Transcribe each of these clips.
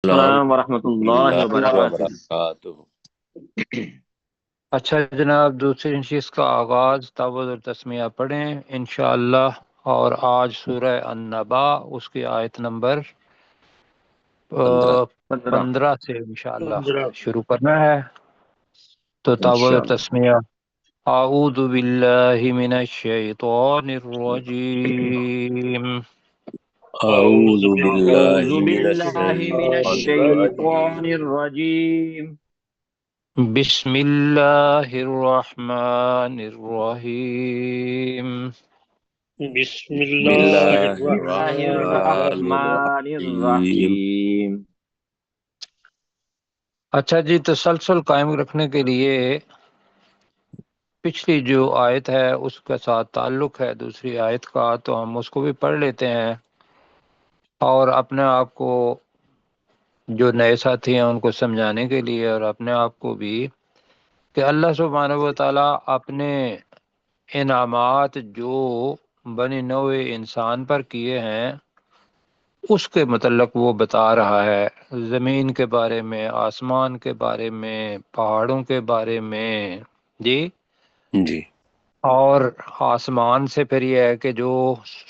السلام السلام ورحمۃ علیکم اللہ اللہ وبرکاتہ۔ وبرکاتہ۔ اچھا جناب، دوسری چیز کا آغاز تعوذ التسمیہ پڑھیں انشاءاللہ، اور آج سورہ النبا اس کی آیت نمبر 15 15 15 سے انشاءاللہ شروع کرنا ہے۔ تو تعوذ انشاءاللہ۔ التسمیہ: اعوذ باللہ من الشیطان الرجیم، اعوذ باللہ اعوذ من باللہ من الشیطان الشیطان الرجیم۔ الرجیم، بسم اللہ الرحمن الرحیم۔ بسم بسم اللہ اللہ بسم اللہ الرحمن الرحمن الرحمن الرحیم۔ الرحیم۔ اچھا جی، تسلسل قائم رکھنے کے لیے پچھلی جو آیت ہے اس کے ساتھ تعلق ہے دوسری آیت کا، تو ہم اس کو بھی پڑھ لیتے ہیں، اور اپنے آپ کو جو نئے ساتھی ہیں ان کو سمجھانے کے لیے، اور اپنے آپ کو بھی، کہ اللہ سبحانہ و تعالیٰ اپنے انعامات جو بنی نوع انسان پر کیے ہیں اس کے متعلق وہ بتا رہا ہے، زمین کے بارے میں، آسمان کے بارے میں، پہاڑوں کے بارے میں جی۔ جی اور آسمان سے پھر یہ ہے کہ جو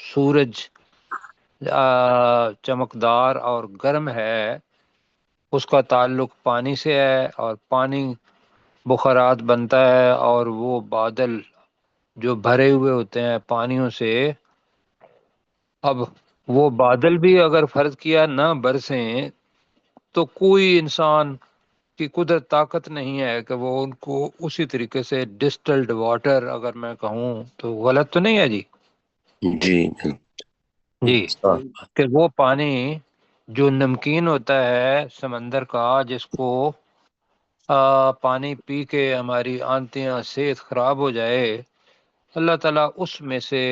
سورج چمکدار اور گرم ہے اس کا تعلق پانی سے ہے، اور پانی بخارات بنتا ہے، اور وہ بادل جو بھرے ہوئے ہوتے ہیں پانیوں سے، اب وہ بادل بھی اگر فرض کیا نہ برسیں تو کوئی انسان کی قدرت طاقت نہیں ہے کہ وہ ان کو اسی طریقے سے ڈسٹلڈ واٹر اگر میں کہوں تو غلط تو نہیں ہے جی؟ جی جی، ہاں، کہ وہ پانی جو نمکین ہوتا ہے سمندر کا، جس کو پانی پی کے ہماری آنتیاں صحت خراب ہو جائے، اللہ تعالیٰ اس میں سے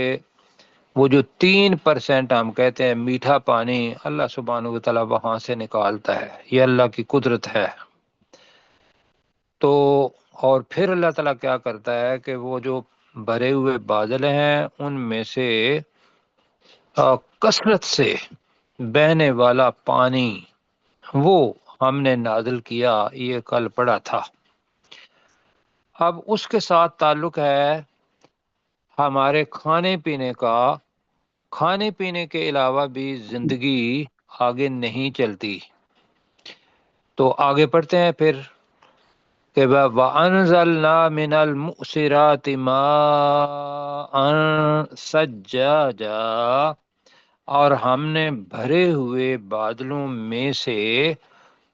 وہ جو 3% ہم کہتے ہیں میٹھا پانی، اللہ سبحانہ و تعالیٰ وہاں سے نکالتا ہے، یہ اللہ کی قدرت ہے۔ تو اور پھر اللہ تعالیٰ کیا کرتا ہے کہ وہ جو بھرے ہوئے بادل ہیں ان میں سے کثرت سے بہنے والا پانی وہ ہم نے نازل کیا، یہ کل پڑھا تھا۔ اب اس کے ساتھ تعلق ہے ہمارے کھانے پینے کا۔ کھانے پینے کے علاوہ بھی زندگی آگے نہیں چلتی، تو آگے پڑھتے ہیں پھر کہ وَأَنزَلْنَا مِنَ الْمُؤْصِرَاتِ مَاءً ثَجَّاجًا، اور ہم نے بھرے ہوئے بادلوں میں سے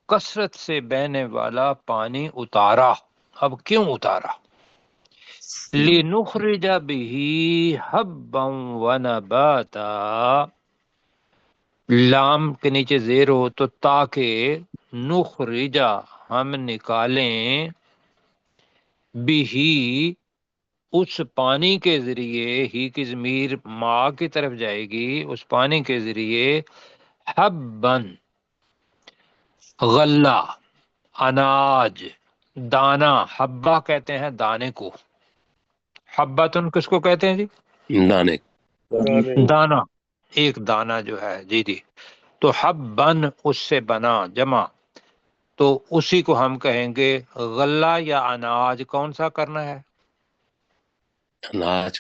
کثرت سے بہنے والا پانی اتارا۔ اب کیوں اتارا؟ لِنُخْرِجَ بِهِ حَبًّا وَنَبَاتًا، لام کے نیچے زیر ہو تو تاکہ نخرجا ہم نکالیں، بھی اس پانی کے ذریعے، ہی کی ضمیر ماں کی طرف جائے گی، اس پانی کے ذریعے حبن غلہ، اناج، دانا، حبہ کہتے ہیں دانے کو، حبتن کس کو کہتے ہیں جی؟ دانے دانے دانا، ایک دانا جو ہے، جی جی۔ تو حبن اس سے بنا جمع، تو اسی کو ہم کہیں گے غلہ یا اناج۔ کون سا کرنا ہے؟ اناج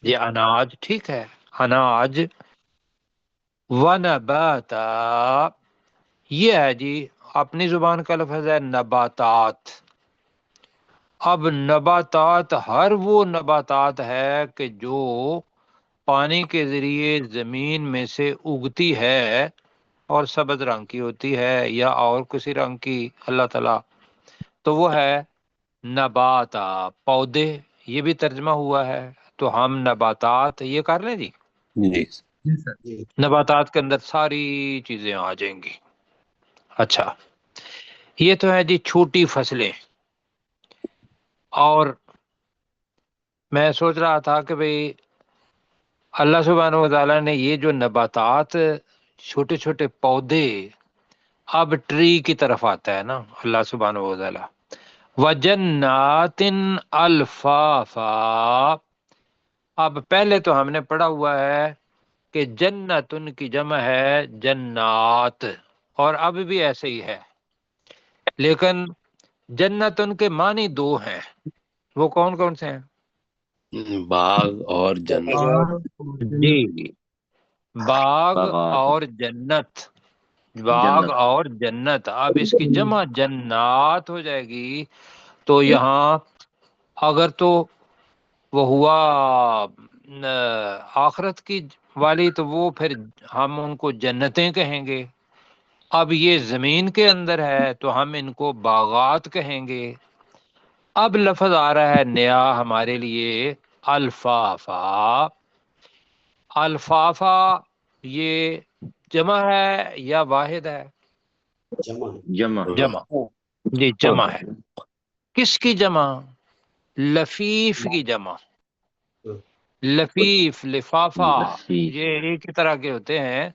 یہ اناج، ٹھیک ہے، اناج۔ ونباتا، یہ ہے جی اپنی زبان کا لفظ ہے نباتات۔ اب نباتات ہر وہ نباتات ہے کہ جو پانی کے ذریعے زمین میں سے اگتی ہے اور سبز رنگ کی ہوتی ہے یا اور کسی رنگ کی، اللہ تعالیٰ، تو وہ ہے نباتا، پودے، یہ بھی ترجمہ ہوا ہے۔ تو ہم نباتات یہ کر لیں جی، جی نباتات کے اندر ساری چیزیں آ جائیں گی۔ اچھا، یہ تو ہے جی چھوٹی فصلیں۔ اور میں سوچ رہا تھا کہ بھئی اللہ سبحانہ و تعالیٰ نے یہ جو نباتات، چھوٹے چھوٹے پودے، اب ٹری کی طرف آتا ہے نا اللہ سبحانہ و تعالیٰ، وَجَنَّاتٍ الْفَافًا۔ اب پہلے تو ہم نے پڑھا ہوا ہے کہ جنتن کی جمع ہے جنات، اور اب بھی ایسے ہی ہے، لیکن جنت ان کے معنی دو ہیں، وہ کون کون سے ہیں؟ باغ اور جنت۔ جی، باغ باغات اور جنت، باغ جنت اور جنت۔ اب اس کی جمع جنات ہو جائے گی، تو یہاں اگر تو وہ ہوا آخرت کی والی، تو وہ پھر ہم ان کو جنتیں کہیں گے۔ اب یہ زمین کے اندر ہے تو ہم ان کو باغات کہیں گے۔ اب لفظ آ رہا ہے نیا ہمارے لیے، الفافا۔ الفافا یہ جمع ہے یا واحد ہے؟ جمع جمع، جی جمع ہے۔ کس کی جمع؟ لفیف کی جمع۔ لفیف، لفافہ، لفیف یہ ایک ہی طرح کے ہوتے ہیں،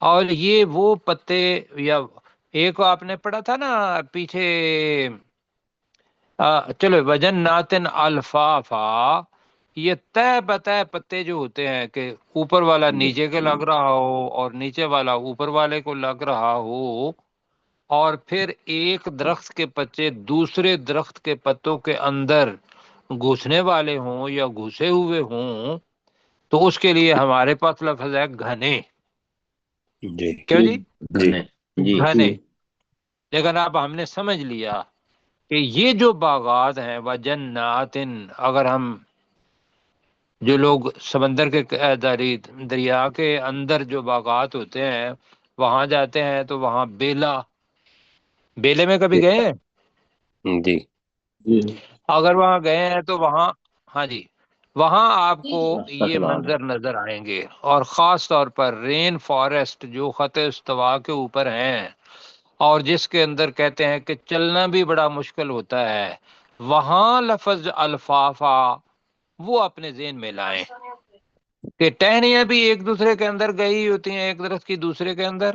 اور یہ وہ پتے، یا ایک آپ نے پڑھا تھا نا پیچھے، چلو وجن ناتن الفافا، یہ طے بطے پتے جو ہوتے ہیں کہ اوپر والا نیچے کے لگ رہا ہو اور نیچے والا اوپر والے کو لگ رہا ہو، اور پھر ایک درخت کے پتے دوسرے درخت کے پتوں کے اندر گھسنے والے ہوں یا گھسے ہوئے ہوں، تو اس کے لیے ہمارے پاس لفظ ہے گھنے۔ جی کیوں جی؟ جی جی گھنے۔ لیکن اب ہم نے سمجھ لیا کہ یہ جو باغات ہیں وجنات، اگر ہم جو لوگ سمندر کے دریا کے اندر جو باغات ہوتے ہیں وہاں جاتے ہیں تو وہاں بیلے میں کبھی گئے ہیں؟ جی اگر وہاں گئے ہیں تو وہاں، ہاں جی، وہاں آپ کو یہ منظر نظر آئیں گے، اور خاص طور پر رین فارسٹ جو خط استوا کے اوپر ہیں اور جس کے اندر کہتے ہیں کہ چلنا بھی بڑا مشکل ہوتا ہے، وہاں لفظ الفافا وہ اپنے ذہن میں لائیں کہ ٹہنیاں بھی ایک دوسرے کے اندر گئی ہوتی ہیں، ایک درخت کی دوسرے کے اندر،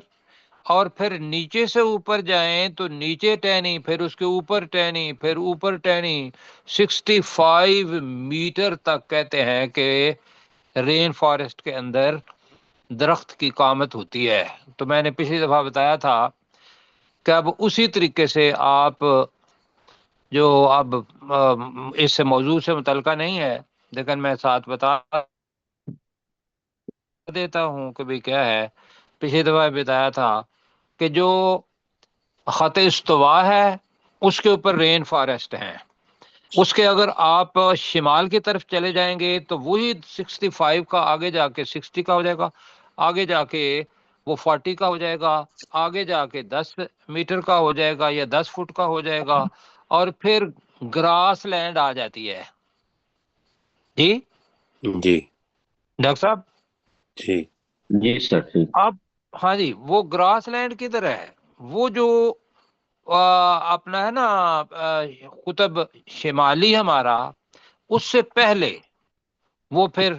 اور پھر نیچے سے اوپر جائیں تو نیچے ٹہنی، پھر اس کے اوپر ٹہنی، پھر اوپر ٹہنی، 65 میٹر تک کہتے ہیں کہ رین فارسٹ کے اندر درخت کی قامت ہوتی ہے۔ تو میں نے پچھلی دفعہ بتایا تھا کہ اب اسی طریقے سے آپ جو اب اس سے موضوع سے متعلقہ نہیں ہے، لیکن میں ساتھ بتا دیتا ہوں کہ بھی کیا ہے۔ پچھلی دفعہ بتایا تھا کہ جو خط استوا ہے اس کے اوپر رین فارسٹ ہیں، اس کے اگر آپ شمال کی طرف چلے جائیں گے تو وہی 65 کا آگے جا کے 60 کا ہو جائے گا، آگے جا کے وہ 40 کا ہو جائے گا، آگے جا کے 10 میٹر کا ہو جائے گا یا 10 فٹ کا ہو جائے گا، اور پھر گراس لینڈ آ جاتی ہے۔ جی جی ڈاکٹر صاحب، جی جی سر ٹھیک۔ اب ہاں جی، وہ گراس لینڈ کدھر ہے؟ وہ جو اپنا ہے نا قطب شمالی ہمارا، اس سے پہلے وہ پھر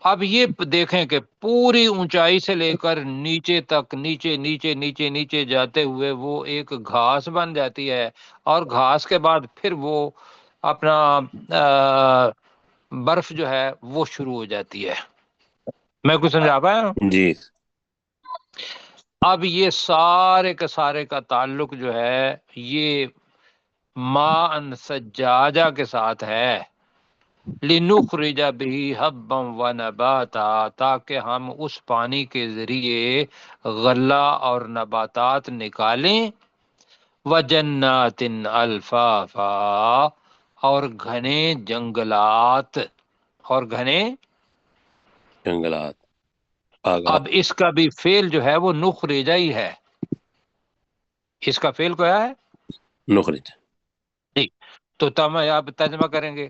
اب یہ دیکھیں کہ پوری اونچائی سے لے کر نیچے تک، نیچے نیچے نیچے نیچے جاتے ہوئے وہ ایک گھاس بن جاتی ہے، اور گھاس کے بعد پھر وہ اپنا برف جو ہے وہ شروع ہو جاتی ہے۔ میں کچھ سمجھا پایا؟ جی اب یہ سارے کے سارے کا تعلق جو ہے یہ ماء سجاجہ کے ساتھ ہے، لِنُخْرِجَ بِهِ حَبًّا وَنَبَاتًا، تاکہ ہم اس پانی کے ذریعے غلہ اور نباتات نکالیں، وَجَنَّاتٍ الْفَافًا، اور گھنے جنگلات، اور گھنے۔ جنگلات، باغات، اب اس کا بھی فعل جو ہے وہ نخرجہ ہی ہے، اس کا فعل کیا ہے؟ نخرج۔ جی، تو تم آپ ترجمہ کریں گے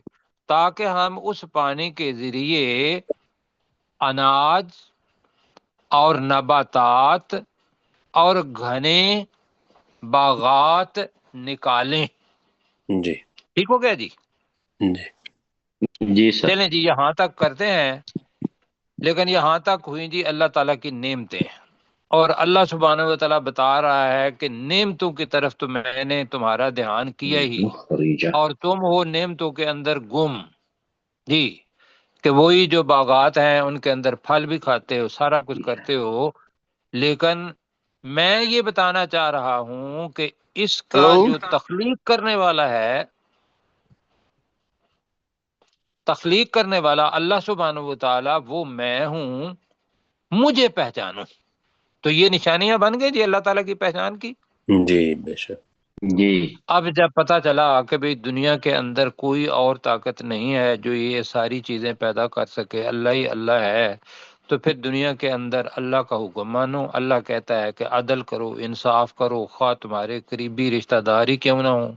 تاکہ ہم اس پانی کے ذریعے اناج اور نباتات اور گھنے باغات نکالیں۔ جی ٹھیک ہو گیا جی؟ جی جی سر۔ چلیں جی، یہاں تک کرتے ہیں، لیکن یہاں تک ہوئی جی اللہ تعالیٰ کی نعمتیں، اور اللہ سبحانہ و تعالیٰ بتا رہا ہے کہ نعمتوں کی طرف تو میں نے تمہارا دھیان کیا ہی، مخرجہ اور تم ہو نعمتوں کے اندر گم۔ جی، کہ وہی جو باغات ہیں ان کے اندر پھل بھی کھاتے ہو، سارا کچھ کرتے ہو، لیکن میں یہ بتانا چاہ رہا ہوں کہ اس کا جو تخلیق کرنے والا ہے، تخلیق کرنے والا اللہ سبحانہ و تعالی وہ میں ہوں، مجھے پہچانو۔ تو یہ نشانیاں بن گئی جی اللہ تعالیٰ کی پہچان کی۔ جی بے شک۔ جی اب جب پتہ چلا کہ بھئی دنیا کے اندر کوئی اور طاقت نہیں ہے جو یہ ساری چیزیں پیدا کر سکے، اللہ ہی اللہ ہے، تو پھر دنیا کے اندر اللہ کا حکم مانو۔ اللہ کہتا ہے کہ عدل کرو، انصاف کرو، خواہ تمہارے قریبی رشتہ داری کیوں نہ ہو۔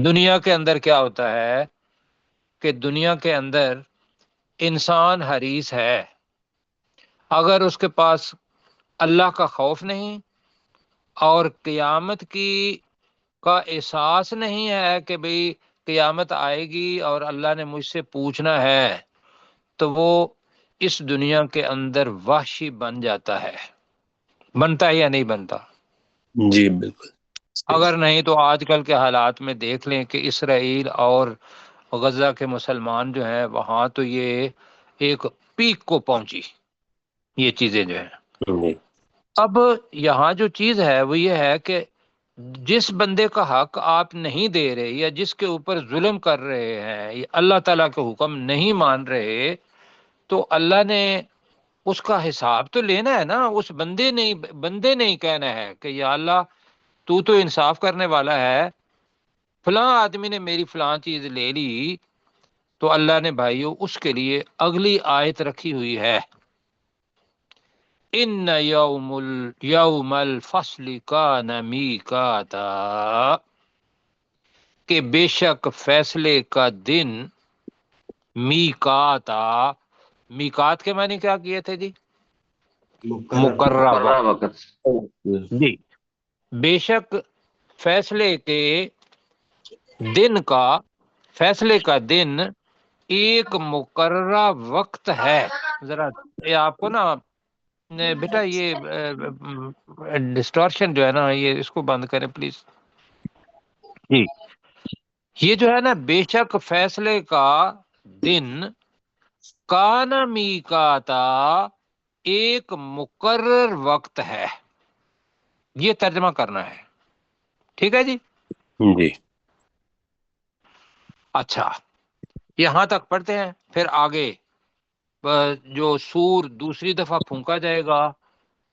دنیا کے اندر کیا ہوتا ہے کہ دنیا کے اندر انسان حریص ہے، اگر اس کے پاس اللہ کا خوف نہیں اور قیامت کی کا احساس نہیں ہے کہ بھئی قیامت آئے گی اور اللہ نے مجھ سے پوچھنا ہے، تو وہ اس دنیا کے اندر وحشی بن جاتا ہے۔ بنتا ہے یا نہیں بنتا؟ جی بالکل۔ اگر نہیں تو آج کل کے حالات میں دیکھ لیں کہ اسرائیل اور غزہ کے مسلمان جو ہیں وہاں تو یہ ایک پیک کو پہنچی یہ چیزیں جو ہیں۔ جی اب یہاں جو چیز ہے وہ یہ ہے کہ جس بندے کا حق آپ نہیں دے رہے یا جس کے اوپر ظلم کر رہے ہیں یا اللہ تعالیٰ کے حکم نہیں مان رہے، تو اللہ نے اس کا حساب تو لینا ہے نا۔ اس بندے نہیں کہنا ہے کہ یا اللہ تو انصاف کرنے والا ہے، فلاں آدمی نے میری فلاں چیز لے لی، تو اللہ نے بھائیو اس کے لیے اگلی آیت رکھی ہوئی ہے، ان یوم الفصل کان میقاتا، کہ بے شک فیصلے کا دن، میقاتا، میقات کے معنی کیا کیے تھے جی؟ مقررہ وقت۔ وقت۔ جی، بے شک فیصلے کے دن کا، فیصلے کا دن ایک مقررہ وقت ہے۔ ذرا یہ آپ کو نا بیٹا یہ ڈسٹورشن جو ہے نا یہ اس کو بند کریں پلیز۔ جی، یہ جو ہے نا بے شک فیصلے کا دن، کان میقاتا، ایک مقرر وقت ہے، یہ ترجمہ کرنا ہے، ٹھیک ہے جی؟ جی اچھا، یہاں تک پڑھتے ہیں، پھر آگے جو سور دوسری دفعہ پھونکا جائے گا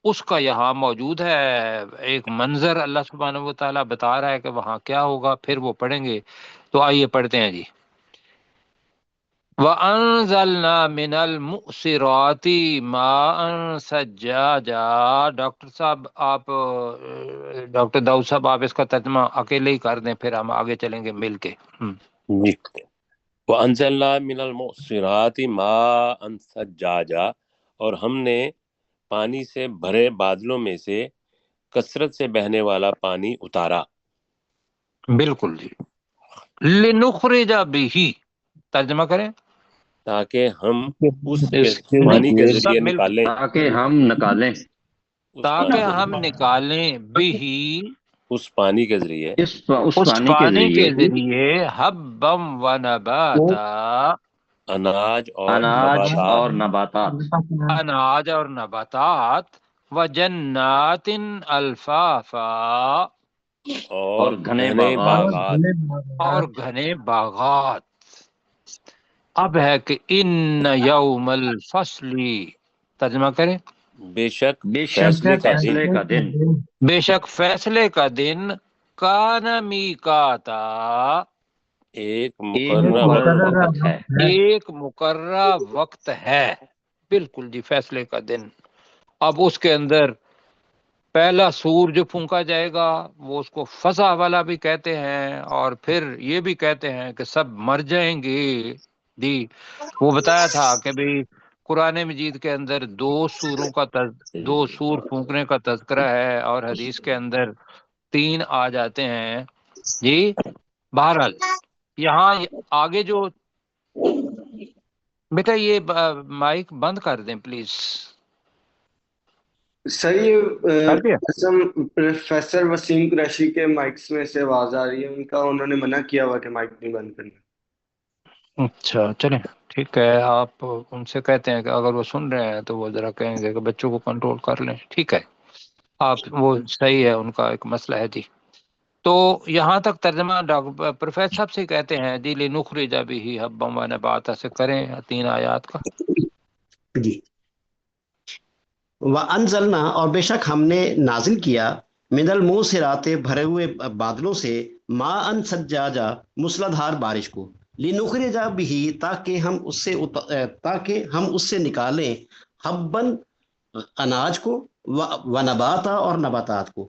اس کا یہاں موجود ہے ایک منظر، اللہ سبحانہ و تعالیٰ بتا رہا ہے کہ وہاں کیا ہوگا، پھر وہ پڑھیں گے۔ تو آئیے پڑھتے ہیں جی۔ وَأَنزَلْنَا مِنَ الْمُؤْصِرَاتِ مَاءً ثَجَّاجًا۔ ڈاکٹر صاحب آپ ڈاکٹر داؤد صاحب آپ اس کا ترجمہ اکیلے ہی کر دیں، پھر ہم آگے چلیں گے مل کے۔ جی۔ وَأَنزَلْنَا مِنَ الْمُعْصِرَاتِ مَاءً ثَجَّاجًا، اور ہم نے پانی سے بھرے بادلوں میں سے کثرت سے بہنے والا پانی اتارا۔ بالکل جی۔ لِنُخْرِجَ بِهِ، ترجمہ کریں۔ تاکہ ہم اس اس کے پانی کے ذریعے ذریعے سب مل نکالیں، تاکہ ہم نکالیں، اس تاکہ پانی ہم کے نکالیں بھی اس پانی کے ذریعے اس اس پانی کے پانی کے ذریعے ذریعے حبم و نباتا، اناج اور اناج نباتات، اور نباتات، اناج اور نباتات، و جنات الفافا، اور گھنے گھنے باغات۔ باغات۔ اور گھنے باغات۔ اب ہے کہ ان یوم الفصل، ترجمہ کریں۔ بے شک بے شک فیصلے کا دن فیصلے کا دن، بے شک فیصلے کا دن، کان میقاتا، ایک ایک مقررہ مقرر وقت وقت ہے۔ ایک مقررہ وقت ہے۔ بالکل جی، فیصلے کا دن۔ اب اس کے اندر پہلا سور جو پھونکا جائے گا وہ اس کو فضا والا بھی کہتے ہیں، اور پھر یہ بھی کہتے ہیں کہ سب مر جائیں گے جی۔ وہ بتایا تھا کہ بھئی قرآن مجید کے اندر دو سور پھونکنے کا تذکرہ ہے، اور حدیث کے اندر 3 آ جاتے ہیں جی۔ بہرحال یہاں آگے جو بیٹا یہ مائک بند کر دیں پلیز۔ سر یہ کر دیا؟ پروفیسر وسیم قریشی کے مائکس میں سے آواز آ رہی ہے، انہوں نے منع کیا ہوا کہ مائک نہیں بند کرنا۔ اچھا چلیں ٹھیک ہے، آپ ان سے کہتے ہیں کہ اگر وہ سن رہے ہیں تو وہ ذرا کہیں گے کہ بچوں کو کنٹرول کر لیں، ٹھیک ہے۔ آپ وہ صحیح ہے، ان کا ایک مسئلہ ہے جی. تو یہاں تک ترجمہ پروفیسر صاحب سے کہتے ہیں جی لنخرج به حبا ونباتا سے کریں 3 آیات کا. جی. وَأَنزَلْنَا اور بے شک ہم نے نازل کیا من الموسرات بھرے ہوئے بادلوں سے ماءً سجاجا موسلادھار بارش کو لنخرج به تاکہ ہم اس سے نکالیں حبًا اناج کو ونباتا اور نباتات کو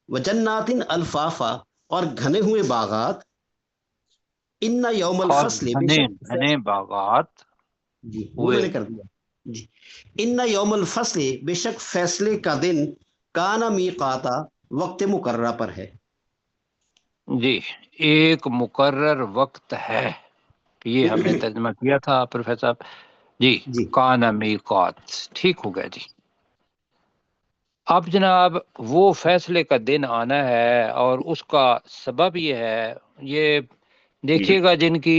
وجنات الفافا اور گھنے ہوئے باغات ان یوم اور الفصل بے گھنے شک گھنے باغات جی وہ ہوئے. میں نے کر دیا جی. ان یوم الفصل بے شک فیصلے کا دن کانا میقاتا وقت مقررہ پر ہے. جی ایک مقرر وقت ہے، یہ ہم نے ترجمہ کیا تھا پروفیسر صاحب جی. جی کان میقات، ٹھیک ہو گیا جی. اب جناب وہ فیصلے کا دن آنا ہے اور اس کا سبب یہ ہے، یہ دیکھیے گا جن کی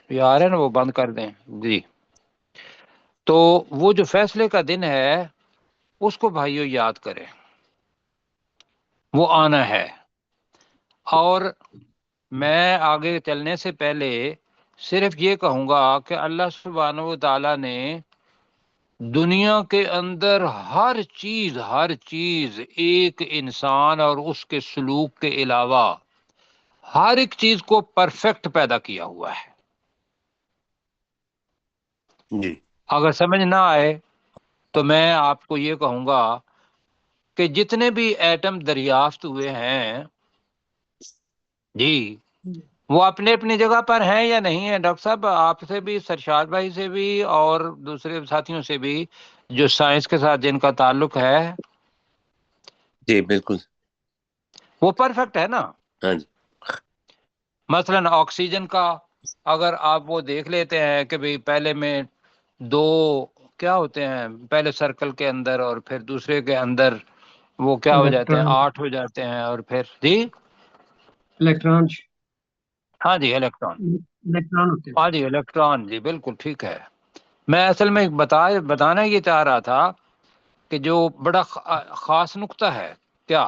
یار ہے نا وہ بند کر دیں جی. تو وہ جو فیصلے کا دن ہے اس کو بھائیو یاد کریں، وہ آنا ہے. اور میں آگے چلنے سے پہلے صرف یہ کہوں گا کہ اللہ سبحانہ و تعالیٰ نے دنیا کے اندر ہر چیز ایک انسان اور اس کے سلوک کے علاوہ ہر ایک چیز کو پرفیکٹ پیدا کیا ہوا ہے. جی اگر سمجھ نہ آئے تو میں آپ کو یہ کہوں گا کہ جتنے بھی ایٹم دریافت ہوئے ہیں جی وہ اپنے اپنی جگہ پر ہیں یا نہیں ہیں. ڈاکٹر صاحب آپ سے بھی، سرشاد بھائی سے بھی اور دوسرے ساتھیوں سے بھی جو سائنس کے ساتھ جن کا تعلق ہے جی بالکل. وہ پرفیکٹ ہے نا. ہاں جی مثلا آکسیجن کا اگر آپ وہ دیکھ لیتے ہیں کہ بھئی پہلے میں 2 کیا ہوتے ہیں، پہلے سرکل کے اندر اور پھر دوسرے کے اندر وہ کیا ہو جاتے ہیں، 8 ہو جاتے ہیں اور پھر جی الیکٹران ہاں جی الیکٹران، ہوتے ہیں. ہاں جی الیکٹران جی بالکل ٹھیک ہے. میں اصل میں بتانا یہ چاہ رہا تھا کہ جو بڑا خاص نقطہ ہے کیا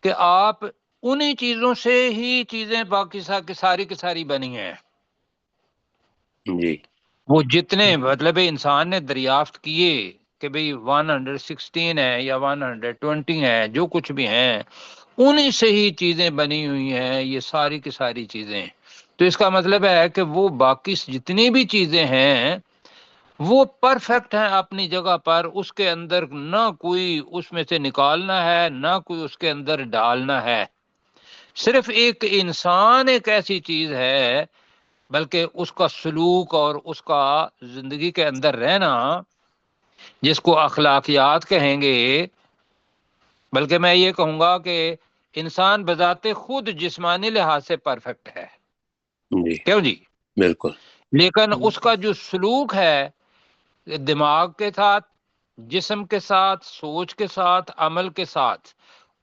کہ آپ انہی چیزوں سے ہی چیزیں باقی ساری کی ساری بنی ہیں. جی وہ جتنے مطلب انسان نے دریافت کیے کہ بھئی 116 ہے یا 120 ہے، جو کچھ بھی ہیں انہی سے ہی چیزیں بنی ہوئی ہیں، یہ ساری کی ساری چیزیں. تو اس کا مطلب ہے کہ وہ باقی جتنی بھی چیزیں ہیں وہ پرفیکٹ ہیں اپنی جگہ پر، اس کے اندر نہ کوئی اس میں سے نکالنا ہے نہ کوئی اس کے اندر ڈالنا ہے. صرف ایک انسان ایک ایسی چیز ہے، بلکہ اس کا سلوک اور اس کا زندگی کے اندر رہنا جس کو اخلاقیات کہیں گے، بلکہ میں یہ کہوں گا کہ انسان بذات خود جسمانی لحاظ سے پرفیکٹ ہے. جی کیوں جی؟ بالکل. لیکن اس کا جو سلوک ہے دماغ کے ساتھ، جسم کے ساتھ، سوچ کے ساتھ، عمل کے ساتھ،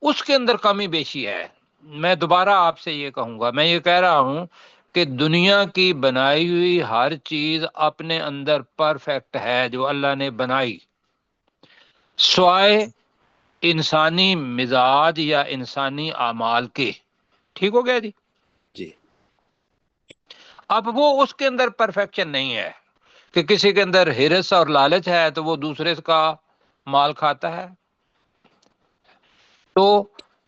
اس کے اندر کمی بیشی ہے. میں دوبارہ آپ سے یہ کہوں گا، میں یہ کہہ رہا ہوں کہ دنیا کی بنائی ہوئی ہر چیز اپنے اندر پرفیکٹ ہے جو اللہ نے بنائی، سوائے انسانی مزاج یا انسانی اعمال کے. ٹھیک ہو گیا جی؟ جی اب وہ اس کے اندر پرفیکشن نہیں ہے کہ کسی کے اندر ہرس اور لالچ ہے تو وہ دوسرے کا مال کھاتا ہے. تو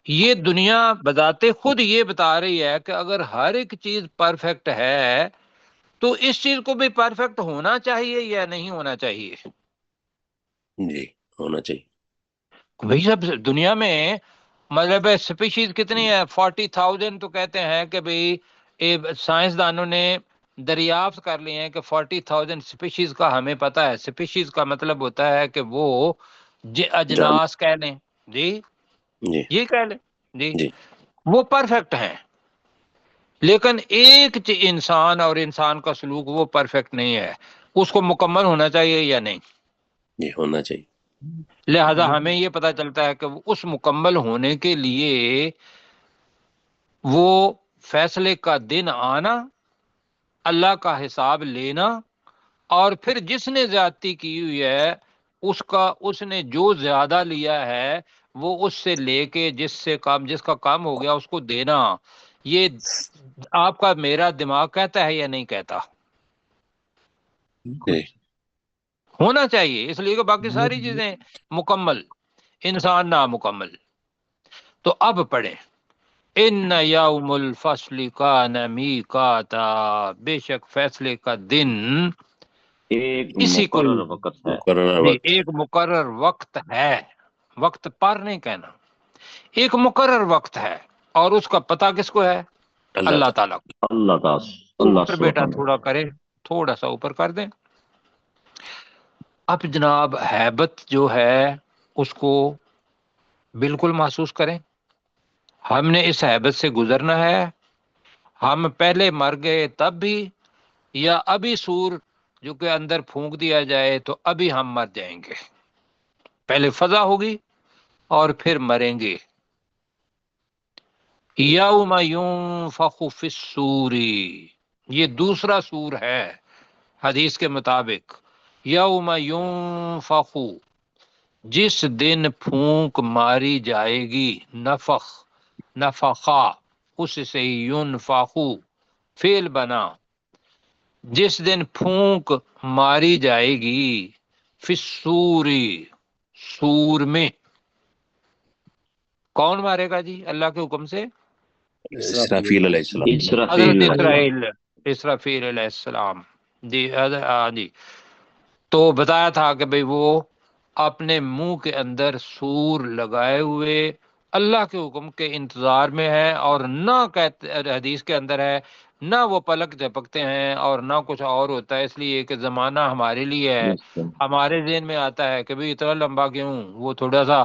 یہ دنیا بذات خود یہ بتا رہی ہے کہ اگر ہر ایک چیز پرفیکٹ ہے تو اس چیز کو بھی پرفیکٹ ہونا چاہیے یا نہیں ہونا چاہیے. جی ہونا چاہیے. بھائی سب دنیا میں مطلب سپیشیز کتنی ہے، 40,000 تو کہتے ہیں کہ بھئی سائنسدانوں نے دریافت کر لی ہیں کہ 40,000 سپیشیز کا ہمیں پتہ ہے. سپیشیز کا مطلب ہوتا ہے کہ وہ جان اجناس کہہ لیں جی، جی یہ کہہ لیں جی، جی وہ پرفیکٹ ہیں. لیکن ایک انسان اور انسان کا سلوک وہ پرفیکٹ نہیں ہے، اس کو مکمل ہونا چاہیے یا نہیں. جی ہونا چاہیے. لہذا ہمیں یہ پتہ چلتا ہے کہ اس مکمل ہونے کے لیے وہ فیصلے کا دن آنا، اللہ کا حساب لینا، اور پھر جس نے زیادتی کی ہوئی ہے اس نے جو زیادہ لیا ہے وہ اس سے لے کے جس کا کام ہو گیا اس کو دینا، یہ آپ کا میرا دماغ کہتا ہے یا نہیں کہتا؟ جی ہونا چاہیے، اس لیے کہ باقی ساری چیزیں مکمل، انسان نامکمل۔ تو اب پڑھیں، ان یوم الفصل کان میقاتا، بے شک فیصلے کا دن ایک اسی کو مقرر وقت ہے۔ مقررہ جی وقت ایک مقرر وقت ہے، وقت پر نہیں کہنا، ایک مقرر وقت ہے، اور اس کا پتہ کس کو ہے؟ اللہ اللہ تعالیٰ تعالیٰ کو۔ اللہ تعالی، اللہ اوپر بیٹا سبحانہ تھوڑا کرے، تھوڑا سا اوپر کر دیں۔ اب جناب ہیبت جو ہے اس کو بالکل محسوس کریں، ہم نے اس ہیبت سے گزرنا ہے، ہم پہلے مر گئے تب بھی، یا ابھی سور جو کہ اندر پھونک دیا جائے تو ابھی ہم مر جائیں گے، پہلے فضا ہوگی اور پھر مریں گے۔ یوم ینفخ فی الصور، یہ دوسرا سور ہے حدیث کے مطابق۔ یوم ینفخ، جس دن پھونک ماری جائے گی، نفخ نفخا اس سے ینفخ فعل بنا، جس دن پھونک ماری جائے گی، فی الصور سور میں، کون مارے گا جی؟ اللہ کے حکم سے اسرافیل علیہ السلام۔ حضرت اسرافیل، اسرافیل علیہ السلام۔ جی جی، تو بتایا تھا کہ بھئی وہ اپنے منہ کے اندر سور لگائے ہوئے اللہ کے حکم کے انتظار میں ہے، اور نہ کہتے حدیث کے اندر ہے نہ وہ پلک جھپکتے ہیں اور نہ کچھ اور ہوتا ہے، اس لیے کہ زمانہ ہمارے لیے ہے، ہمارے ذہن میں آتا ہے کہ بھئی اتنا لمبا کیوں، وہ تھوڑا سا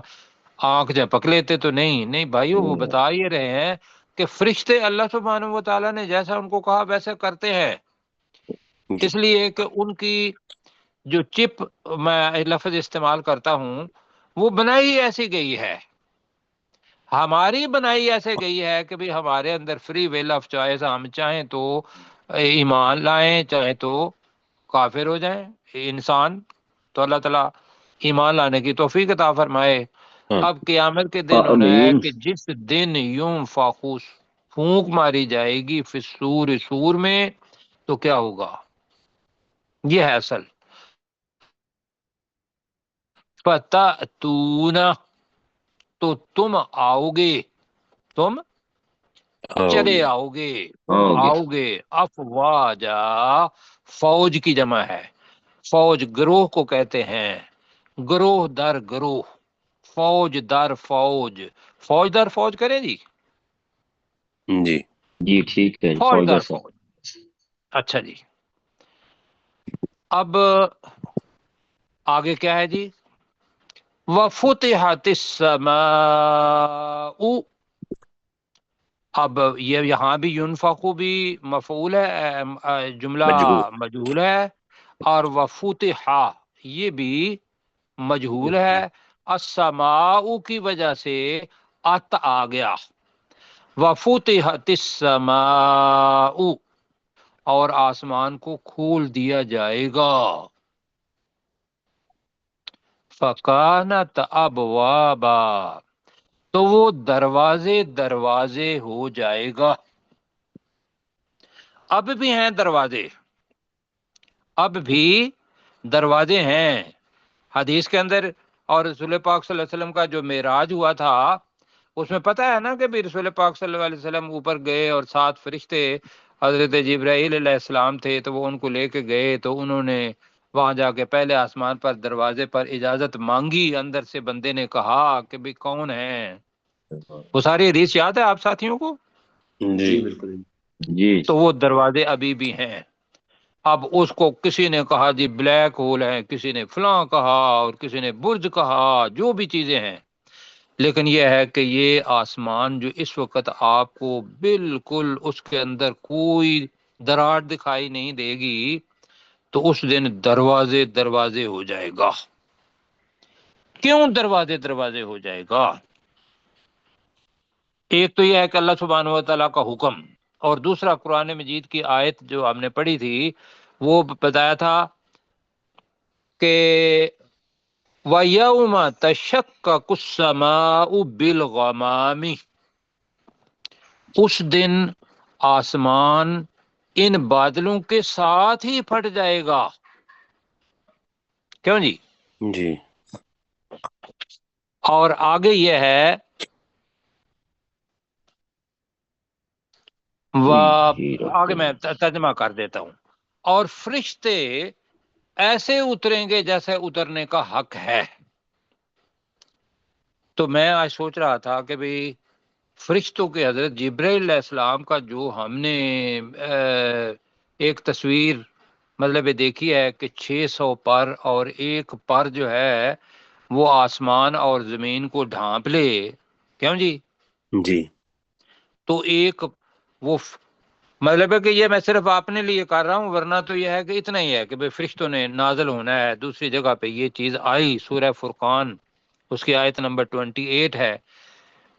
آنکھ جھپک لیتے تو نہیں بھائیو، وہ بتا ہی رہے ہیں کہ فرشتے اللہ سبحانہ و تعالیٰ نے جیسا ان کو کہا ویسے کرتے ہیں، اس لیے کہ ان کی جو چپ میں لفظ استعمال کرتا ہوں وہ بنائی ایسی گئی ہے، ہماری بنائی ایسے گئی ہے کہ بھی ہمارے اندر فری ویل آف چوائس، ہم چاہیں تو ایمان لائیں چاہیں تو کافر ہو جائیں انسان، تو اللہ تعالیٰ ایمان لانے کی توفیق عطا فرمائے۔ اب قیامت کے دن ہونا ہے آمین۔ کہ جس دن یوم فاخوس پھونک ماری جائے گی فی الصور سور میں، تو کیا ہوگا؟ یہ ہے اصل، فتأتون، تو تم آؤ گے، تم چلے آؤ گے، آؤ گے، افواجا فوج کی جمع ہے، فوج گروہ کو کہتے ہیں، گروہ در گروہ، فوج در فوج، فوج در فوج کریں جی، جی جی ٹھیک ہے، فوج در فوج سے فوج، اچھا جی۔ اب آگے کیا ہے جی؟ وَفُتِحَتِ السَّمَاءُ، اب یہ یہاں بھی ينفخ بھی مفعول ہے، جملہ مجہول، مجہول ہے، اور وفتح یہ بھی مجہول ہے، السماء کی وجہ سے ات آ گیا، وفتحت السماء، اور آسمان کو کھول دیا جائے گا، فکانت ابوابا، تو وہ دروازے دروازے ہو جائے گا، اب بھی ہیں دروازے، اب بھی دروازے ہیں حدیث کے اندر، اور رسول پاک صلی اللہ علیہ وسلم کا جو معراج ہوا تھا اس میں پتہ ہے نا کہ بھی رسول پاک صلی اللہ علیہ وسلم اوپر گئے اور 7 فرشتے حضرت جبرائیل علیہ السلام تھے، تو وہ ان کو لے کے گئے، تو انہوں نے وہاں جا کے پہلے آسمان پر دروازے پر اجازت مانگی، اندر سے بندے نے کہا کہ بھی کون ہے، وہ ساری حدیث یاد ہے آپ ساتھیوں کو؟ جی بالکل جی تو وہ دروازے ابھی بھی ہیں، اب اس کو کسی نے کہا جی بلیک ہول ہے، کسی نے فلاں کہا، اور کسی نے برج کہا، جو بھی چیزیں ہیں، لیکن یہ ہے کہ یہ آسمان جو اس وقت آپ کو بالکل اس کے اندر کوئی دراڑ دکھائی نہیں دے گی، تو اس دن دروازے دروازے ہو جائے گا۔ کیوں دروازے دروازے ہو جائے گا؟ ایک تو یہ ہے کہ اللہ سبحانہ و تعالیٰ کا حکم، اور دوسرا قرآن مجید کی آیت جو ہم نے پڑھی تھی وہ بتایا تھا کہ وَيَوْمَ تَشَقَّقُ السَّمَاءُ بِالْغَمَامِ، اس دن آسمان ان بادلوں کے ساتھ ہی پھٹ جائے گا. کیوں جی؟ جی اور آگے یہ ہے آگے میں ترجمہ کر دیتا ہوں. اور فرشتے ایسے اتریں گے جیسے اترنے کا حق ہے. تو میں آج سوچ رہا تھا کہ بھئی فرشتوں کے حضرت جبرائیل علیہ السلام کا جو ہم نے ایک تصویر مطلب دیکھی ہے کہ 600 پر اور ایک پر جو ہے وہ آسمان اور زمین کو ڈھانپ لے. کیوں جی؟ جی تو ایک وہ مطلب ہے کہ یہ میں صرف اپنے لیے کر رہا ہوں، ورنہ تو یہ ہے کہ اتنا ہی ہے کہ بھئی فرشتوں نے نازل ہونا ہے. دوسری جگہ پہ یہ چیز آئی، سورہ فرقان اس کی آیت نمبر 28 ہے.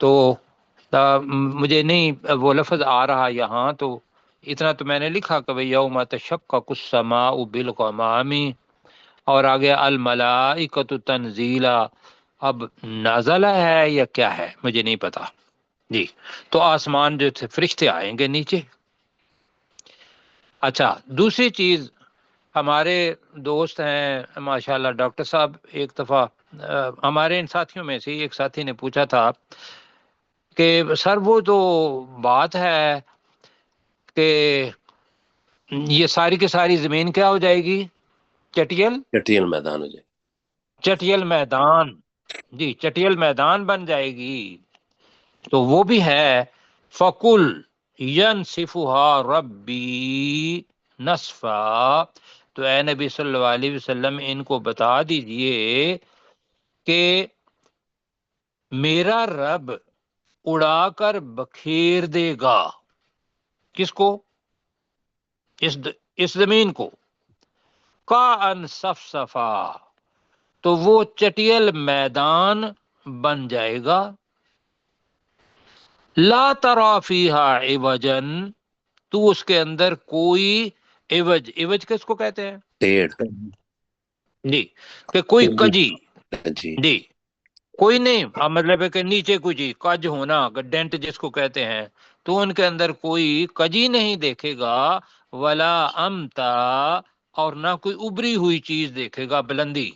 تو مجھے نہیں وہ لفظ آ رہا یہاں، تو اتنا تو میں نے لکھا کہ بھئی یوم تشقق السماء بالغمام، اور آگے الملائکۃ تنزیلا. اب نازلہ ہے یا کیا ہے مجھے نہیں پتا جی. تو آسمان جو تھے فرشتے آئیں گے نیچے. اچھا دوسری چیز، ہمارے دوست ہیں ماشاءاللہ ڈاکٹر صاحب، ایک دفعہ ہمارے ان ساتھیوں میں سے ایک ساتھی نے پوچھا تھا کہ سر وہ تو بات ہے کہ یہ ساری کی ساری زمین کیا ہو جائے گی؟ چٹیل میدان ہو جائے. چٹیل میدان. جی چٹیل میدان بن جائے گی. تو وہ بھی ہے فَقُلْ يَنْسِفُهَا رَبِّي نَصْفًا. تو اے نبی صلی اللہ علیہ وسلم ان کو بتا دیجئے کہ میرا رب اڑا کر بکھیر دے گا. کس کو؟ اس زمین کو. کَأَنْ صَفْصَفًا، تو وہ چٹیل میدان بن جائے گا. لا ترا فیہا عوجا، تو اس کے اندر کوئی عوج، عوج کس کو کہتے ہیں؟ ٹیڑھ. جی کہ کوئی کجی. جی جی کوئی نہیں، مطلب ہے کہ نیچے کوئی جی کج ہونا، ڈینٹ جس کو کہتے ہیں، تو ان کے اندر کوئی کجی نہیں دیکھے گا. ولا امتا، اور نہ کوئی ابری ہوئی چیز دیکھے گا، بلندی.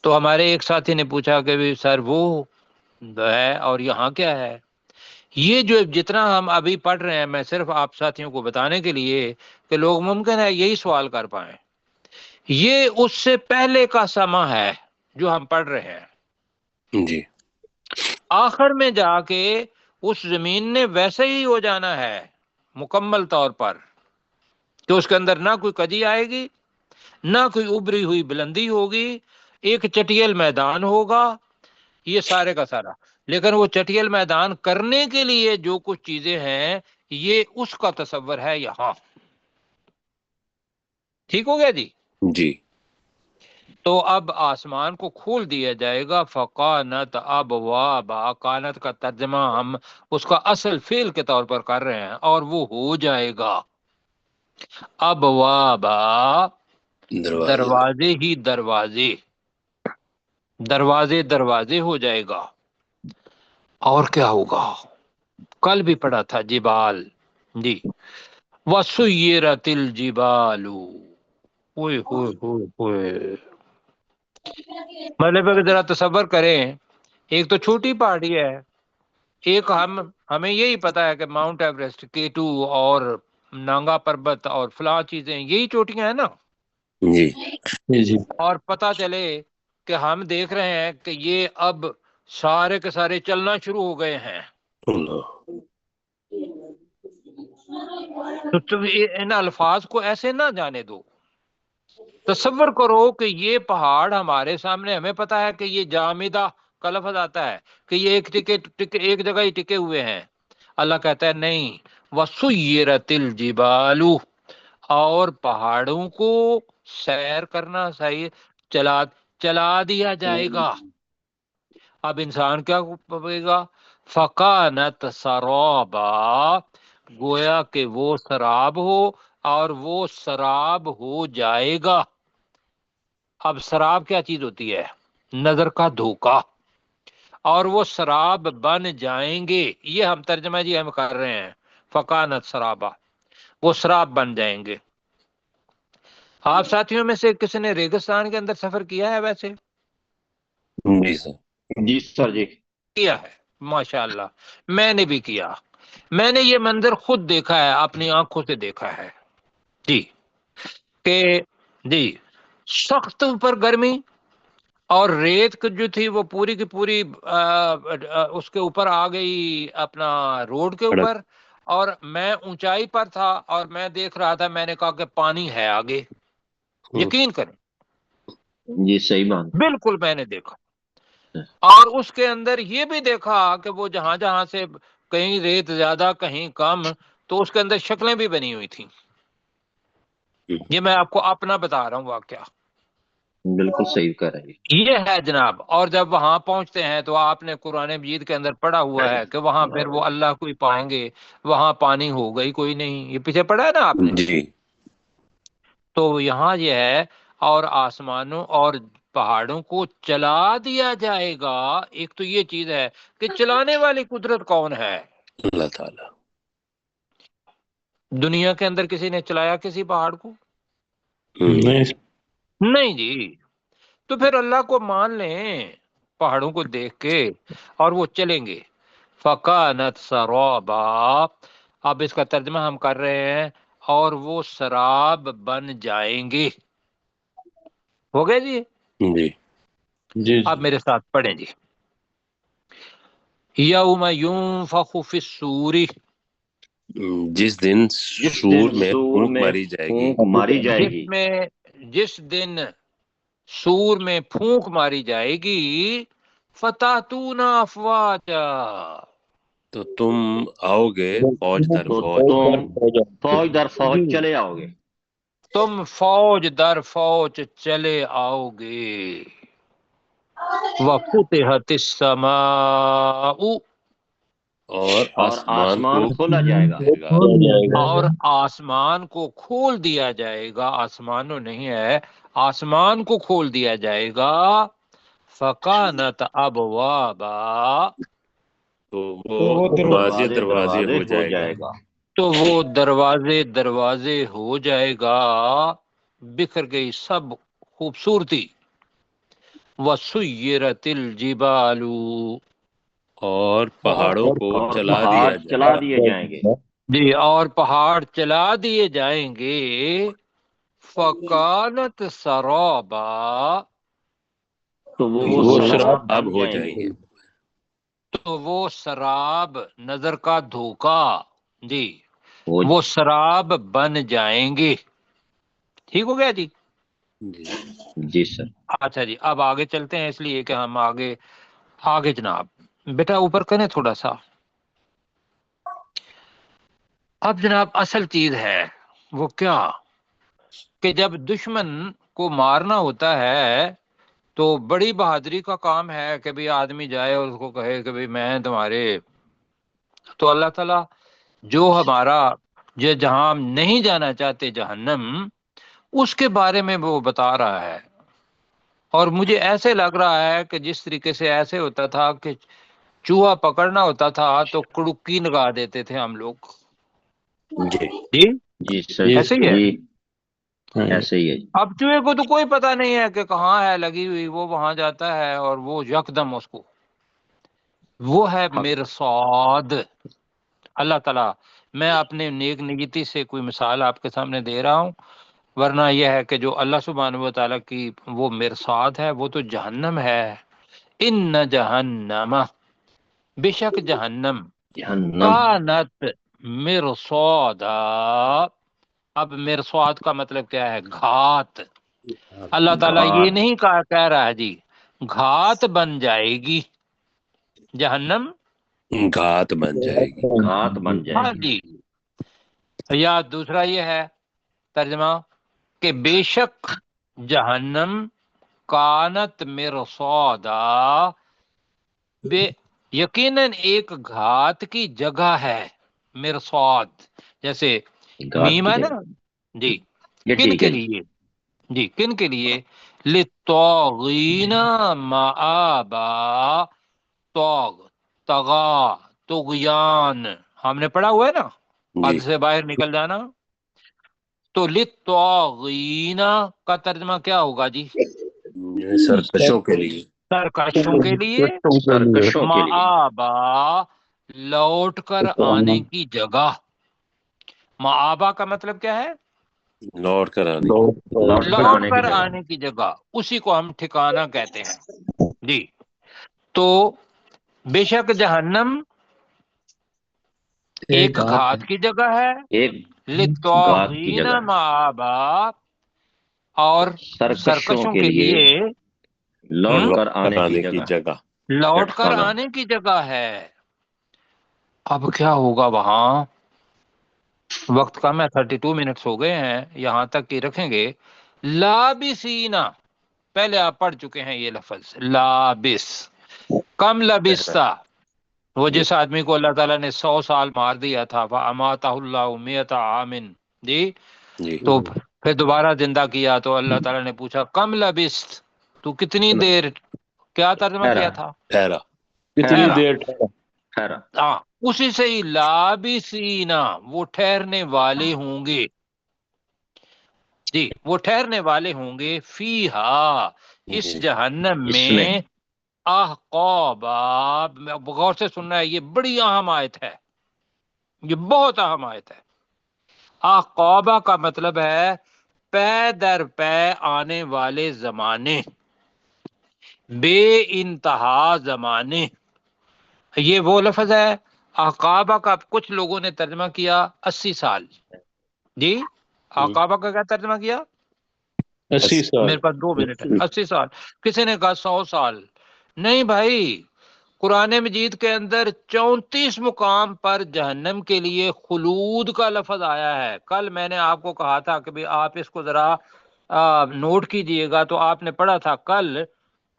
تو ہمارے ایک ساتھی نے پوچھا کہ بھی سر وہ ہے اور یہاں کیا ہے؟ یہ جو جتنا ہم ابھی پڑھ رہے ہیں، میں صرف آپ ساتھیوں کو بتانے کے لیے کہ لوگ ممکن ہے یہی سوال کر پائیں، یہ اس سے پہلے کا سما ہے جو ہم پڑھ رہے ہیں. جی آخر میں جا کے اس زمین نے ویسے ہی ہو جانا ہے مکمل طور پر، کہ اس کے اندر نہ کوئی کجی آئے گی، نہ کوئی ابری ہوئی بلندی ہوگی، ایک چٹیل میدان ہوگا، یہ سارے کا سارا. لیکن وہ چٹیل میدان کرنے کے لیے جو کچھ چیزیں ہیں یہ اس کا تصور ہے یہاں. ٹھیک ہو گیا جی؟ جی تو اب آسمان کو کھول دیا جائے گا. فقانت ابوابا، کانت کا ترجمہ ہم اس کا اصل فعل کے طور پر کر رہے ہیں، اور وہ ہو جائے گا. ابوابا، دروازے ہی دروازے، دروازے دروازے ہو جائے گا. اور کیا ہوگا؟ کل بھی پڑھا تھا جبال. جی وَسُيِّرَتِ الْجِبَالُ، ہوئے ہوئے ہوئے ہوئے. مطلب اگر ذرا تصور کریں، ایک تو چھوٹی پہاڑی ہے، ایک ہمیں یہی پتا ہے کہ ماؤنٹ ایوریسٹ، K2 اور نانگا پربت اور فلاں چیزیں یہی چوٹیاں ہیں نا. جی جی اور پتہ چلے کہ ہم دیکھ رہے ہیں کہ یہ اب سارے کے سارے چلنا شروع ہو گئے ہیں، اللہ. تو تم ان الفاظ کو ایسے نہ جانے دو. تصور کرو کہ یہ پہاڑ ہمارے سامنے، ہمیں پتا ہے کہ یہ جامدہ کا لفظ آتا ہے کہ یہ ایک جگہ ہی ٹکے ہوئے ہیں. اللہ کہتا ہے نہیں، وَسُيِّرَتِ الْجِبَالُ، اور پہاڑوں کو سیر کرنا صحیح چلا دیا جائے گا. اب انسان کیا پڑے گا؟ فَقَانَتْ سَرَابًا، گویا کہ وہ سراب ہو، اور وہ سراب ہو جائے گا. اب سراب کیا چیز ہوتی ہے؟ نظر کا دھوکا، اور وہ سراب بن جائیں گے. یہ ہم ترجمہ جی ہم کر رہے ہیں، فکانت سرابا، وہ سراب بن جائیں گے. آپ ساتھیوں میں سے کسی نے ریگستان کے اندر سفر کیا ہے؟ ویسے جی سر. جی سر جی. کیا ہے، ماشاءاللہ. میں نے بھی کیا. میں نے یہ منظر خود دیکھا ہے، اپنی آنکھوں سے دیکھا ہے جی، کہ جی سخت اوپر گرمی، اور ریت جو تھی وہ پوری کی پوری اس کے اوپر آ گئی اپنا روڈ کے سڑک. اوپر، اور میں اونچائی پر تھا اور میں دیکھ رہا تھا. میں نے کہا کہ پانی ہے آگے. یقین کریں جی صحیح بات. بالکل میں نے دیکھا. اور اس کے اندر یہ بھی دیکھا کہ وہ جہاں جہاں سے کہیں ریت زیادہ کہیں کم، تو اس کے اندر شکلیں بھی بنی ہوئی تھیں. یہ میں آپ کو اپنا بتا رہا ہوں واقعہ. بالکل صحیح کہہ رہے ہیں. یہ ہے جناب. اور جب وہاں پہنچتے ہیں تو آپ نے قرآن مجید کے اندر پڑھا ہوا ہے کہ وہاں پھر وہ اللہ کو ہی پائیں گے. وہاں پانی ہوگا ہی کوئی نہیں. یہ پیچھے پڑھا ہے نا آپ نے. جی. تو یہاں یہ ہے، اور آسمانوں اور پہاڑوں کو چلا دیا جائے گا. ایک تو یہ چیز ہے کہ چلانے والی قدرت کون ہے؟ اللہ تعالیٰ. دنیا کے اندر کسی نے چلایا کسی پہاڑ کو؟ نہیں جی. تو پھر اللہ کو مان لیں پہاڑوں کو دیکھ کے، اور وہ چلیں گے. فَكَانَتْ سَرَابًا، اب اس کا ترجمہ ہم کر رہے ہیں، اور وہ سراب بن جائیں گے. ہو گئے جی. جی. جی. اب میرے ساتھ پڑھیں جی. یوم ينفخ فی الصور، جس دن سور میں پھونک ماری جائے گی. ماری جائے گی. جس دن سور میں پھونک ماری جائے گی. فتاتون افواجا، تو تم آؤ گے فوج در تو فوج. تم فوج در فوج چلے آؤ گے. تم فوج در فوج چلے آؤ گے. وفتحت السماء، اور آسمان کو کھولا جائے گا. اور آسمان کو کھول دیا جائے گا. آسمانوں نہیں ہے، آسمان کو کھول دیا جائے گا. فَقَانَتْ أَبْوَابًا، تو وہ دروازے دروازے ہو جائے گا. تو وہ دروازے دروازے ہو جائے گا. بکھر گئی سب خوبصورتی. وَسُيِّرَتِ الْجِبَالُ، اور پہاڑوں کو چلا دیا جائے چلا گا. دیے جائیں گے. جی، اور پہاڑ چلا دیے جائیں گے. فَقَانَتْ سَرَابًا، تو وہ سراب ہو جائیں گے. تو وہ سراب، نظر کا دھوکا جی، وہ وہ سراب بن جائیں گے. ٹھیک ہو گیا جی. جی سر. اچھا جی، اب آگے چلتے ہیں، اس لیے کہ ہم آگے جناب بیٹا اوپر کریں تھوڑا سا. اب جناب اصل چیز ہے وہ کیا، کہ جب دشمن کو مارنا ہوتا ہے تو بڑی بہادری کا کام ہے کہ بھی آدمی جائے اور اس کو کہے کہ بھی میں تمہارے. تو اللہ تعالیٰ جو ہمارا جہاں ہم نہیں جانا چاہتے جہنم، اس کے بارے میں وہ بتا رہا ہے. اور مجھے ایسے لگ رہا ہے کہ جس طریقے سے ایسے ہوتا تھا کہ چوہا پکڑنا ہوتا تھا تو کڑکی لگا دیتے تھے ہم لوگ. جی. جی جی سر. ایسے ہی ہے. جی ایسے ہی ہے. اب چوہے کو تو کوئی پتہ نہیں ہے کہ کہاں ہے لگی ہوئی، وہ وہاں جاتا ہے اور وہ یکدم اس کو، وہ ہے مرصاد. اللہ تعالیٰ، میں اپنے نیک نیتی سے کوئی مثال آپ کے سامنے دے رہا ہوں، ورنہ یہ ہے کہ جو اللہ سبحانہ و تعالیٰ کی وہ مرصاد ہے وہ تو جہنم ہے. ان جہنم، بے شک جہنم، کانت مرصادا. اب مرصاد کا مطلب کیا ہے؟ گھات. اللہ تعالیٰ یہ نہیں کہہ رہا ہے جی گھات بن جائے گی جہنم، گھات بن جائے گی. گھات بن جائے ہاں گی. جی. یا دوسرا یہ ہے ترجمہ کہ بے شک جہنم کانت مرصادا، بے یقیناً ایک گھات کی جگہ ہے. مرصاد جیسے میم ہے نا جی، کن کے لیے؟ جی کن کے لیے؟ للطاغین مآبا، طاغ، طغا، طغیان، ہم نے پڑھا ہوا ہے نا، جی حد سے باہر نکل جانا. تو للطاغین کا ترجمہ کیا ہوگا جی؟ سرکشوں کے لیے. سرکشوں کے لیے. سرکشوں کے لیے. مآبا، لوٹ کر آنے کی جگہ. مآبا کا مطلب کیا ہے؟ لوٹ کر آنے. لوٹ کر آنے کی جگہ، اسی کو ہم ٹھکانہ کہتے ہیں جی. تو بے شک جہنم ایک گھات کی جگہ ہے، ایک گھات کی للطاغین جگہ ہے، مآبا، اور سرکشوں کے لیے لوٹ کر آنے کی جگہ. لوٹ کر آنے کی جگہ ہے. اب کیا ہوگا وہاں؟ وقت کم ہے، 32 منٹس ہو گئے ہیں، یہاں تک ہی رکھیں گے. لابسینا، پہلے آپ پڑھ چکے ہیں یہ لفظ لابس. کم لبسا، وہ جس آدمی کو اللہ تعالیٰ نے 100 سال مار دیا تھا، فَأَمَاتَهُ اللَّهُ مِئَةَ عَامٍ، جی. تو پھر دوبارہ زندہ کیا تو اللہ تعالیٰ نے پوچھا کم لبست، تو کتنی دیر، کیا ترجمہ کیا تھا؟ ٹھہرا. کتنی دیر ٹھہرا. ہاں، اسی سے ہی لابسینا، وہ ٹھہرنے والے ہوں گے جی، وہ ٹھہرنے والے ہوں گے فیہا، اس جہنم میں، احقابا. غور سے سننا ہے، یہ بڑی اہم آیت ہے، یہ بہت اہم آیت ہے. احقابا کا مطلب ہے پے در پے آنے والے زمانے، بے انتہا زمانے. یہ وہ لفظ ہے. احقابہ کا کچھ لوگوں نے ترجمہ کیا 80 سال جی. احقابہ کا کیا ترجمہ کیا؟ 80 سال. میرے پاس 2 منٹ ہے. 80 سال. کسی نے کہا 100 سال. نہیں بھائی، قرآن مجید کے اندر 34 مقام پر جہنم کے لیے خلود کا لفظ آیا ہے. کل میں نے آپ کو کہا تھا کہ آپ اس کو ذرا نوٹ کیجئے گا. تو آپ نے پڑھا تھا کل،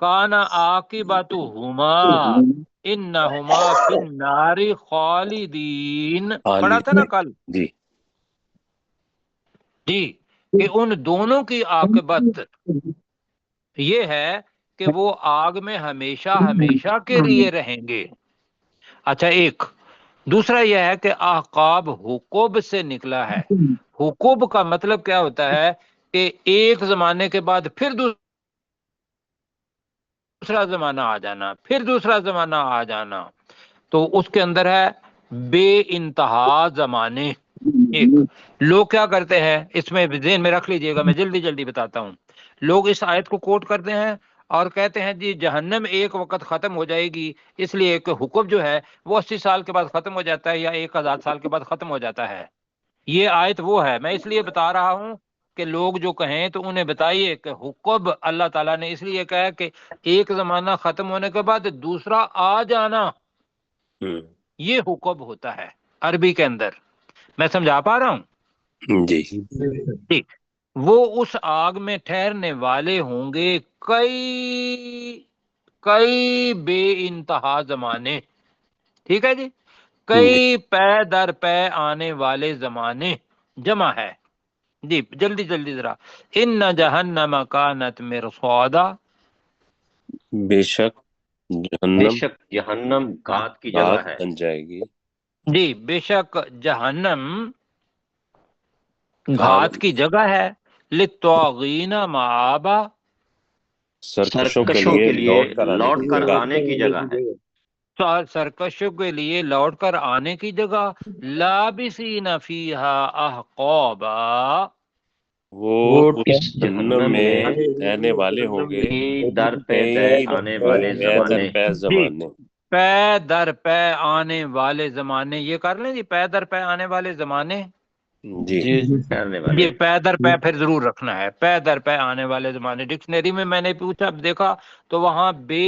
کانا عاقبتہما انہما فی النار خالدین، پڑھا تھا نا کل جی جی، کہ ان دونوں کی عاقبت یہ ہے کہ وہ آگ میں ہمیشہ ہمیشہ کے لیے رہیں گے. اچھا، ایک دوسرا یہ ہے کہ احقاب حقوب سے نکلا ہے. حقوب کا مطلب کیا ہوتا ہے کہ ایک زمانے کے بعد پھر دوسرا زمانہ آ جانا، پھر دوسرا زمانہ آ جانا. تو اس کے اندر ہے بے انتہا زمانے. ایک لوگ کیا کرتے ہیں، اس میں ذہن میں رکھ لیجئے گا، میں جلدی جلدی بتاتا ہوں. لوگ اس آیت کو کوٹ کرتے ہیں اور کہتے ہیں جی جہنم ایک وقت ختم ہو جائے گی، اس لیے کہ حکم جو ہے وہ 80 سال کے بعد ختم ہو جاتا ہے یا 1000 سال کے بعد ختم ہو جاتا ہے. یہ آیت وہ ہے. میں اس لیے بتا رہا ہوں کہ لوگ جو کہیں تو انہیں بتائیے کہ حکم اللہ تعالیٰ نے اس لیے کہا کہ ایک زمانہ ختم ہونے کے بعد دوسرا آ جانا، یہ حکم ہوتا ہے عربی کے اندر. میں سمجھا پا رہا ہوں جی. ٹھیک. وہ اس آگ میں ٹھہرنے والے ہوں گے کئی بے انتہا زمانے. ٹھیک ہے جی، کئی پے در پے آنے والے زمانے جمع ہے جی. جلدی جلدی ذرا. ان جہنم کانت مرصادا، بے شک جہنم گھات کی جگہ ہے. بن جائے گی جی. بے شک جہنم گھات کی جگہ ہے. للطاغین مآبا، سرکشوں سرکشوں کے لیے لوٹ کر جگہ. آنے کی جگہ ہے. سرکشوں کے لیے لوٹ کر آنے کی جگہ. لابسین فیہا احقابا، وہ اس جہنم میں رہنے والے ہوں گے در پہ آنے والے زمانے. زمانے. پے در پے آنے والے زمانے، یہ کر لیں جی، پے در پے آنے والے زمانے. جی ٹھہرنے والے. یہ پے در پے پھر ضرور رکھنا ہے. پے در پے آنے والے زمانے. ڈکشنری میں میں نے پوچھا، دیکھا تو وہاں بے